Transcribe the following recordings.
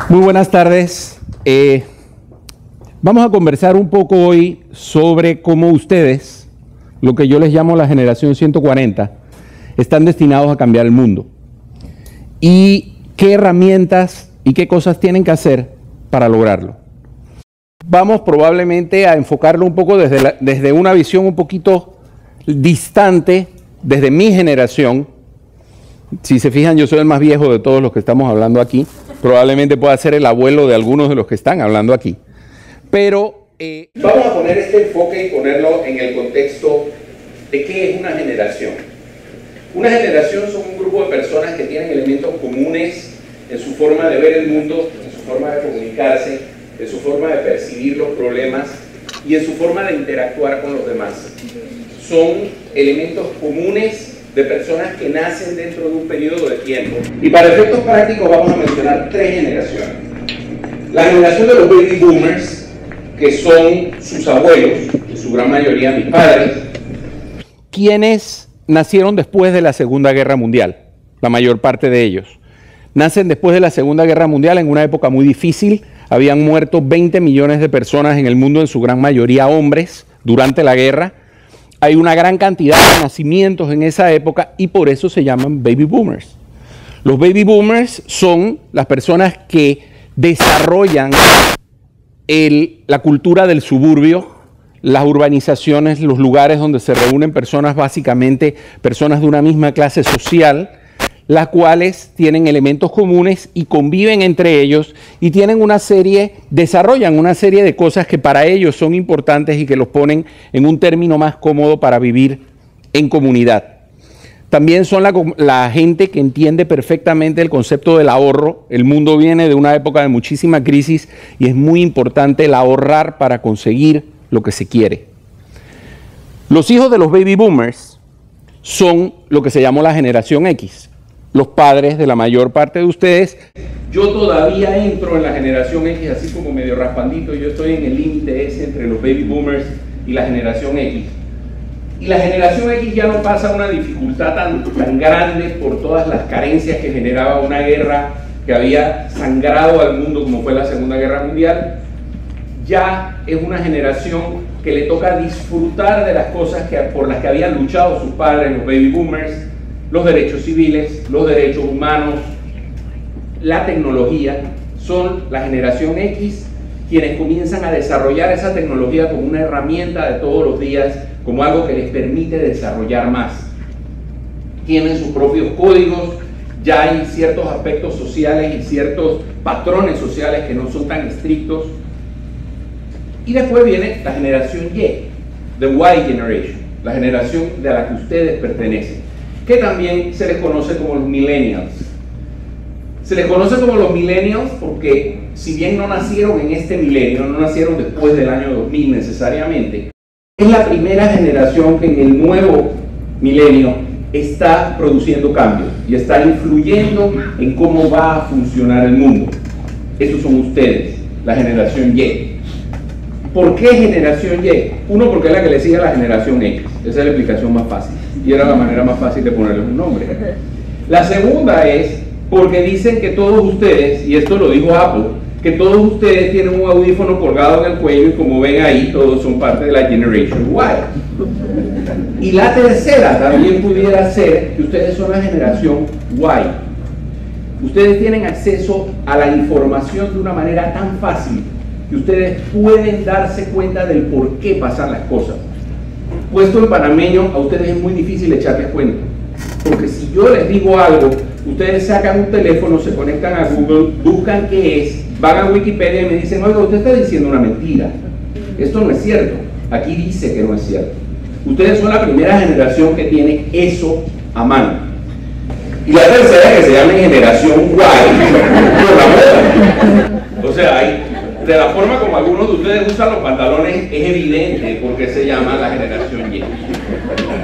Muy buenas tardes. Vamos a conversar un poco hoy sobre cómo ustedes, lo que yo les llamo la generación 140, están destinados a cambiar el mundo. Y qué herramientas y qué cosas tienen que hacer para lograrlo. Vamos probablemente a enfocarlo un poco desde una visión un poquito distante, desde mi generación. Si se fijan, yo soy el más viejo de todos los que estamos hablando aquí. Probablemente pueda ser el abuelo de algunos de los que están hablando aquí. Pero vamos a poner este enfoque y ponerlo en el contexto de qué es una generación. Una generación son un grupo de personas que tienen elementos comunes en su forma de ver el mundo, en su forma de comunicarse, en su forma de percibir los problemas y en su forma de interactuar con los demás. Son elementos comunes de personas que nacen dentro de un periodo de tiempo. Y para efectos prácticos vamos a mencionar tres generaciones. La generación de los baby boomers, que son sus abuelos, en su gran mayoría mis padres, quienes nacieron después de la Segunda Guerra Mundial, la mayor parte de ellos. Nacen después de la Segunda Guerra Mundial en una época muy difícil. Habían muerto 20 millones de personas en el mundo, en su gran mayoría hombres, durante la guerra. Hay una gran cantidad de nacimientos en esa época y por eso se llaman baby boomers. Los baby boomers son las personas que desarrollan la cultura del suburbio, las urbanizaciones, los lugares donde se reúnen personas, básicamente personas de una misma clase social, las cuales tienen elementos comunes y conviven entre ellos y desarrollan una serie de cosas que para ellos son importantes y que los ponen en un término más cómodo para vivir en comunidad. También son la gente que entiende perfectamente el concepto del ahorro. El mundo viene de una época de muchísima crisis y es muy importante el ahorrar para conseguir lo que se quiere. Los hijos de los baby boomers son lo que se llamó la generación X. Los padres de la mayor parte de ustedes. Yo todavía entro en la generación X, así como medio raspandito. Yo estoy en el límite ese entre los baby boomers y la generación X. Y la generación X ya no pasa una dificultad tan grande por todas las carencias que generaba una guerra que había sangrado al mundo como fue la Segunda Guerra Mundial. Ya es una generación que le toca disfrutar de las cosas por las que habían luchado sus padres, los baby boomers. Los derechos civiles, los derechos humanos, la tecnología. Son la generación X quienes comienzan a desarrollar esa tecnología como una herramienta de todos los días, como algo que les permite desarrollar más. Tienen sus propios códigos, ya hay ciertos aspectos sociales y ciertos patrones sociales que no son tan estrictos. Y después viene la generación Y, the Y Generation, la generación de la que ustedes pertenecen, que también se les conoce como los millennials. Se les conoce como los millennials porque si bien no nacieron en este milenio, no nacieron después del año 2000 necesariamente, es la primera generación que en el nuevo milenio está produciendo cambios y está influyendo en cómo va a funcionar el mundo. Esos son ustedes, la generación Y. ¿Por qué generación Y? Uno, porque es la que le sigue a la generación X. Esa es la explicación más fácil. Y era la manera más fácil de ponerles un nombre. La segunda es porque dicen que todos ustedes, y esto lo dijo Apple, que todos ustedes tienen un audífono colgado en el cuello y como ven ahí, todos son parte de la Generation Y. Y la tercera también pudiera ser que ustedes son la generación Y. Ustedes tienen acceso a la información de una manera tan fácil que ustedes pueden darse cuenta del por qué pasan las cosas. Puesto en panameño, a ustedes es muy difícil echarles cuenta. Porque si yo les digo algo, ustedes sacan un teléfono, se conectan a Google, buscan qué es, van a Wikipedia y me dicen, oiga, usted está diciendo una mentira. Esto no es cierto. Aquí dice que no es cierto. Ustedes son la primera generación que tiene eso a mano. Y la tercera, que se llama generación Y, por la moda. O sea, de la forma como algunos de ustedes usan los pantalones, es evidente por qué se llama la generación Y.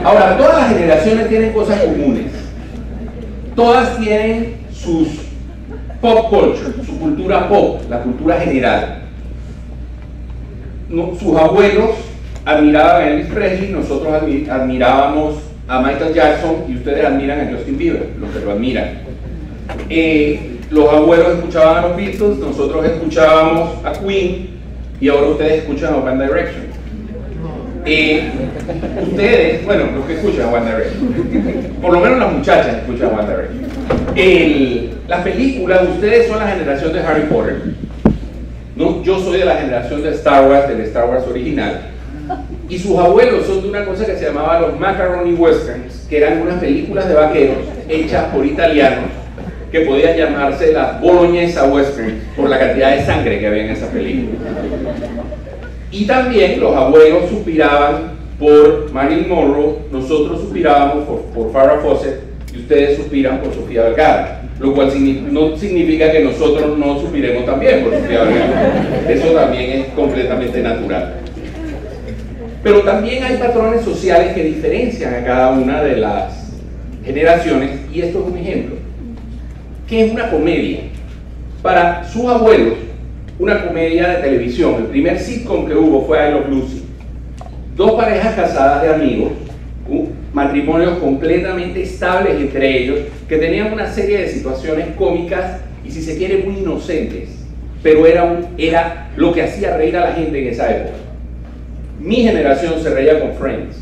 Ahora, todas las generaciones tienen cosas comunes. Todas tienen sus pop culture, su cultura pop, la cultura general. Sus abuelos admiraban a Elvis Presley, nosotros admirábamos a Michael Jackson y ustedes admiran a Justin Bieber, los que lo admiran. Los abuelos escuchaban a los Beatles, nosotros escuchábamos a Queen y ahora ustedes escuchan a One Direction. Ustedes, bueno, los que escuchan a One Direction, por lo menos las muchachas escuchan a One Direction. Las películas, ustedes son la generación de Harry Potter, ¿no? Yo soy de la generación de Star Wars, del Star Wars original. Y sus abuelos son de una cosa que se llamaba los Macaroni Westerns, que eran unas películas de vaqueros hechas por italianos que podían llamarse las Bolognesa Westerns por la cantidad de sangre que había en esa película. Y también los abuelos suspiraban por Marilyn Monroe, nosotros suspirábamos por Farrah Fawcett y ustedes suspiran por Sofía Vergara, lo cual no significa que nosotros no suspiremos también por Sofía Vergara. Eso también es completamente natural. Pero también hay patrones sociales que diferencian a cada una de las generaciones, y esto es un ejemplo. ¿Qué es una comedia? Para sus abuelos, una comedia de televisión, el primer sitcom que hubo fue I Love Lucy. Dos parejas casadas de amigos, matrimonios completamente estables entre ellos, que tenían una serie de situaciones cómicas y, si se quiere, muy inocentes, pero era lo que hacía reír a la gente en esa época. Mi generación se reía con Friends.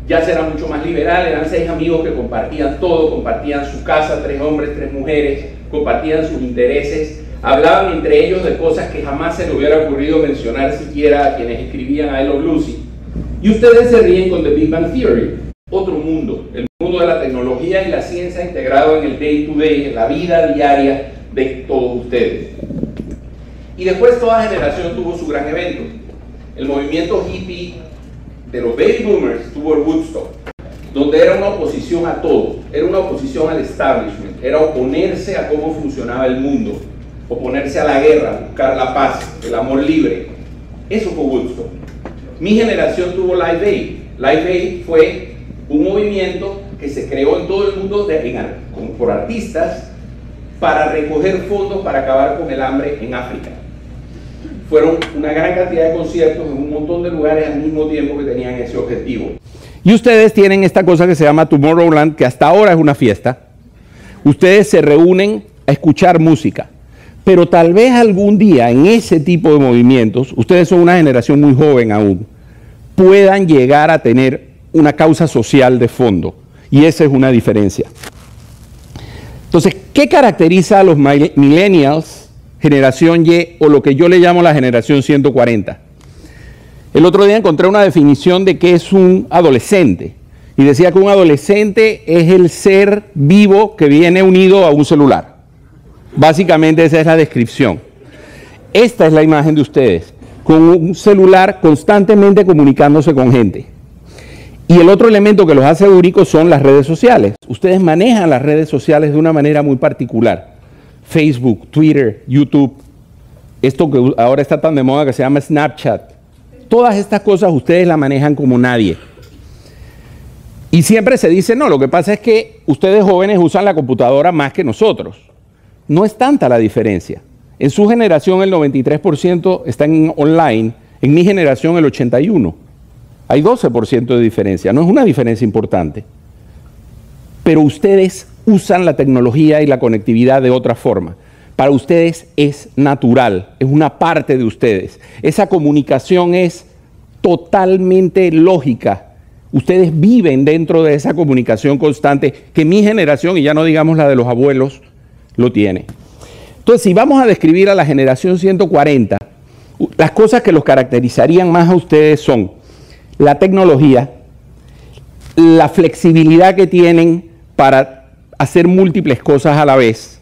Ya será mucho más liberal, eran 6 amigos que compartían todo, compartían su casa, 3 hombres, 3 mujeres, compartían sus intereses, hablaban entre ellos de cosas que jamás se les hubiera ocurrido mencionar siquiera a quienes escribían I Love Lucy. Y ustedes se ríen con The Big Bang Theory, otro mundo, el mundo de la tecnología y la ciencia integrado en el day to day, en la vida diaria de todos ustedes. Y después toda generación tuvo su gran evento. El movimiento hippie de los baby boomers tuvo el Woodstock, donde era una oposición a todo, era una oposición al establishment, era oponerse a cómo funcionaba el mundo, oponerse a la guerra, buscar la paz, el amor libre. Eso fue Woodstock. Mi generación tuvo Live Aid. Live Aid fue un movimiento que se creó en todo el mundo por artistas para recoger fondos para acabar con el hambre en África. Fueron una gran cantidad de conciertos en un montón de lugares al mismo tiempo que tenían ese objetivo. Y ustedes tienen esta cosa que se llama Tomorrowland, que hasta ahora es una fiesta. Ustedes se reúnen a escuchar música, pero tal vez algún día en ese tipo de movimientos, ustedes son una generación muy joven aún, puedan llegar a tener una causa social de fondo, y esa es una diferencia. Entonces, ¿qué caracteriza a los millennials, generación Y, o lo que yo le llamo la generación 140? El otro día encontré una definición de qué es un adolescente, y decía que un adolescente es el ser vivo que viene unido a un celular. Básicamente esa es la descripción. Esta es la imagen de ustedes, con un celular constantemente comunicándose con gente. Y el otro elemento que los hace únicos son las redes sociales. Ustedes manejan las redes sociales de una manera muy particular. Facebook, Twitter, YouTube, esto que ahora está tan de moda que se llama Snapchat. Todas estas cosas ustedes las manejan como nadie. Y siempre se dice, no, lo que pasa es que ustedes jóvenes usan la computadora más que nosotros. No es tanta la diferencia. En su generación el 93% está en online, en mi generación el 81%. Hay 12% de diferencia, no es una diferencia importante. Pero ustedes usan la tecnología y la conectividad de otra forma. Para ustedes es natural, es una parte de ustedes. Esa comunicación es totalmente lógica. Ustedes viven dentro de esa comunicación constante que mi generación, y ya no digamos la de los abuelos, lo tiene. Entonces, si vamos a describir a la generación 140, las cosas que los caracterizarían más a ustedes son la tecnología, la flexibilidad que tienen para hacer múltiples cosas a la vez,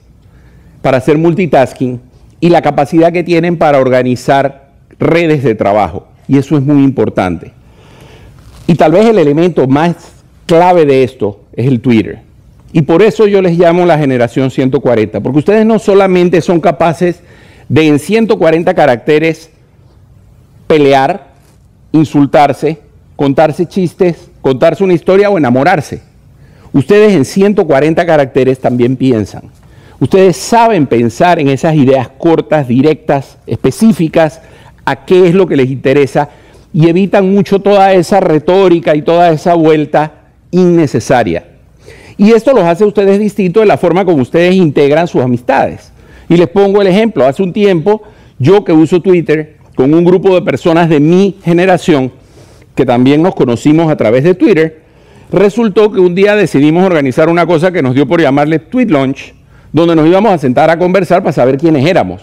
para hacer multitasking, y la capacidad que tienen para organizar redes de trabajo. Y eso es muy importante. Y tal vez el elemento más clave de esto es el Twitter. Y por eso yo les llamo la generación 140, porque ustedes no solamente son capaces de en 140 caracteres pelear, insultarse, contarse chistes, contarse una historia o enamorarse. Ustedes en 140 caracteres también piensan. Ustedes saben pensar en esas ideas cortas, directas, específicas, a qué es lo que les interesa, y evitan mucho toda esa retórica y toda esa vuelta innecesaria. Y esto los hace a ustedes distintos de la forma como ustedes integran sus amistades. Y les pongo el ejemplo. Hace un tiempo, yo que uso Twitter, con un grupo de personas de mi generación, que también nos conocimos a través de Twitter, resultó que un día decidimos organizar una cosa que nos dio por llamarle Tweet Lunch, donde nos íbamos a sentar a conversar para saber quiénes éramos.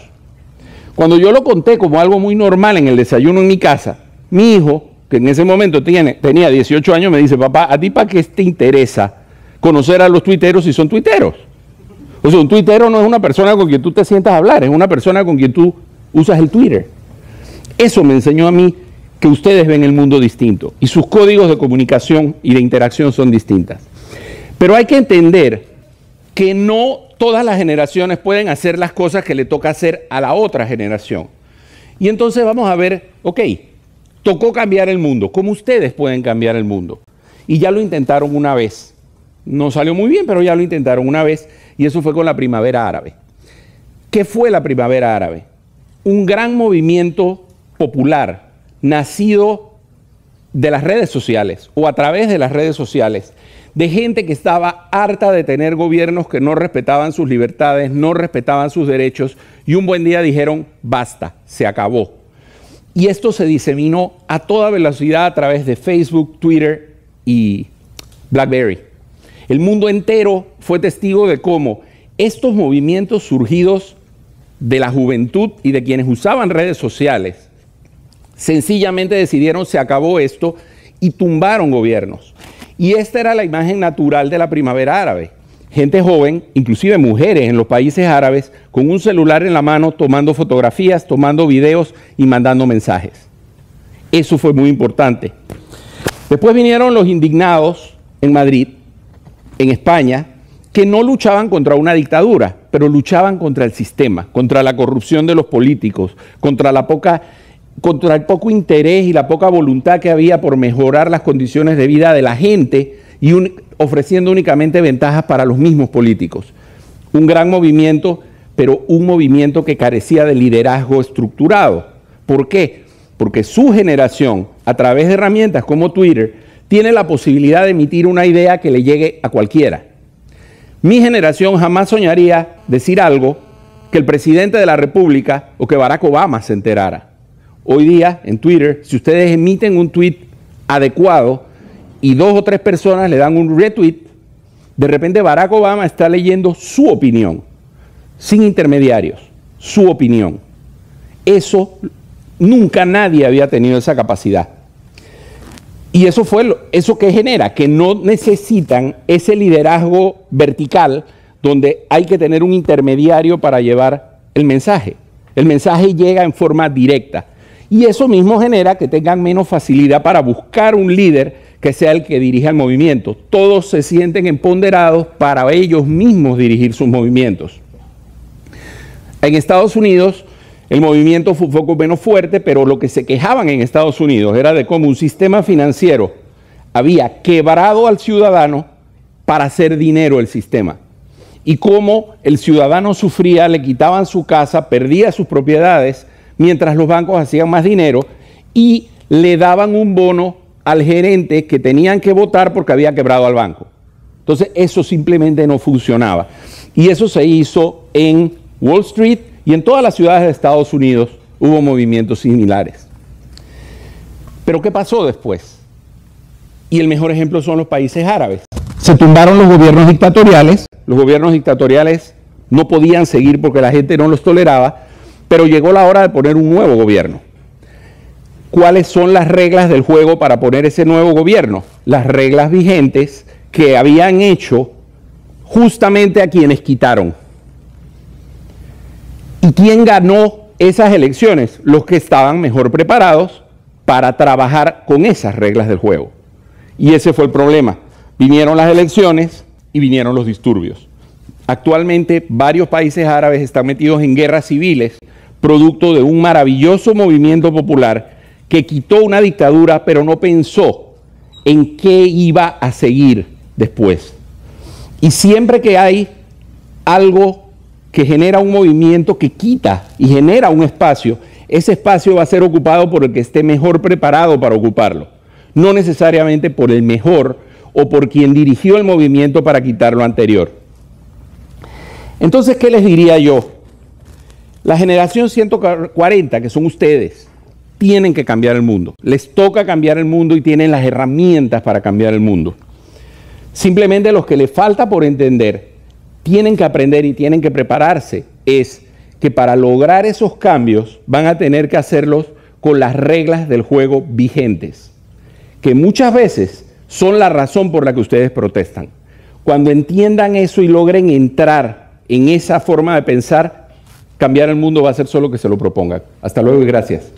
Cuando yo lo conté como algo muy normal en el desayuno en mi casa, mi hijo, que en ese momento tenía 18 años, me dice: papá, ¿a ti para qué te interesa conocer a los tuiteros si son tuiteros? O sea, un tuitero no es una persona con quien tú te sientas a hablar, es una persona con quien tú usas el Twitter. Eso me enseñó a mí que ustedes ven el mundo distinto y sus códigos de comunicación y de interacción son distintas. Pero hay que entender que no todas las generaciones pueden hacer las cosas que le toca hacer a la otra generación. Y entonces vamos a ver, ok, tocó cambiar el mundo. ¿Cómo ustedes pueden cambiar el mundo? Y ya lo intentaron una vez. No salió muy bien, pero ya lo intentaron una vez, y eso fue con la Primavera Árabe. ¿Qué fue la Primavera Árabe? Un gran movimiento popular nacido de las redes sociales o a través de las redes sociales, de gente que estaba harta de tener gobiernos que no respetaban sus libertades, no respetaban sus derechos, y un buen día dijeron: basta, se acabó. Y esto se diseminó a toda velocidad a través de Facebook, Twitter y BlackBerry. El mundo entero fue testigo de cómo estos movimientos surgidos de la juventud y de quienes usaban redes sociales sencillamente decidieron: se acabó esto, y tumbaron gobiernos. Y esta era la imagen natural de la Primavera Árabe. Gente joven, inclusive mujeres en los países árabes, con un celular en la mano, tomando fotografías, tomando videos y mandando mensajes. Eso fue muy importante. Después vinieron los indignados en Madrid, en España, que no luchaban contra una dictadura, pero luchaban contra el sistema, contra la corrupción de los políticos, contra el poco interés y la poca voluntad que había por mejorar las condiciones de vida de la gente y ofreciendo únicamente ventajas para los mismos políticos. Un gran movimiento, pero un movimiento que carecía de liderazgo estructurado. ¿Por qué? Porque su generación, a través de herramientas como Twitter, tiene la posibilidad de emitir una idea que le llegue a cualquiera. Mi generación jamás soñaría decir algo que el presidente de la República o que Barack Obama se enterara. Hoy día, en Twitter, si ustedes emiten un tweet adecuado y 2 o 3 personas le dan un retweet, de repente Barack Obama está leyendo su opinión, sin intermediarios, su opinión. Eso, nunca nadie había tenido esa capacidad. Y eso que genera, que no necesitan ese liderazgo vertical donde hay que tener un intermediario para llevar el mensaje. El mensaje llega en forma directa. Y eso mismo genera que tengan menos facilidad para buscar un líder que sea el que dirija el movimiento. Todos se sienten empoderados para ellos mismos dirigir sus movimientos. En Estados Unidos el movimiento fue un poco menos fuerte, pero lo que se quejaban en Estados Unidos era de cómo un sistema financiero había quebrado al ciudadano para hacer dinero el sistema. Y cómo el ciudadano sufría, le quitaban su casa, perdía sus propiedades, mientras los bancos hacían más dinero y le daban un bono al gerente que tenían que votar porque había quebrado al banco. Entonces eso simplemente no funcionaba. Y eso se hizo en Wall Street y en todas las ciudades de Estados Unidos hubo movimientos similares. Pero ¿qué pasó después? Y el mejor ejemplo son los países árabes. Se tumbaron los gobiernos dictatoriales. Los gobiernos dictatoriales no podían seguir porque la gente no los toleraba. Pero llegó la hora de poner un nuevo gobierno. ¿Cuáles son las reglas del juego para poner ese nuevo gobierno? Las reglas vigentes que habían hecho justamente a quienes quitaron. ¿Y quién ganó esas elecciones? Los que estaban mejor preparados para trabajar con esas reglas del juego. Y ese fue el problema. Vinieron las elecciones y vinieron los disturbios. Actualmente varios países árabes están metidos en guerras civiles, producto de un maravilloso movimiento popular que quitó una dictadura, pero no pensó en qué iba a seguir después. Y siempre que hay algo que genera un movimiento que quita y genera un espacio, ese espacio va a ser ocupado por el que esté mejor preparado para ocuparlo, no necesariamente por el mejor o por quien dirigió el movimiento para quitar lo anterior. Entonces, ¿qué les diría yo? La generación 140, que son ustedes, tienen que cambiar el mundo. Les toca cambiar el mundo y tienen las herramientas para cambiar el mundo. Simplemente los que les falta por entender, tienen que aprender y tienen que prepararse, es que para lograr esos cambios van a tener que hacerlos con las reglas del juego vigentes, que muchas veces son la razón por la que ustedes protestan. Cuando entiendan eso y logren entrar en esa forma de pensar, cambiar el mundo va a ser solo que se lo propongan. Hasta luego y gracias.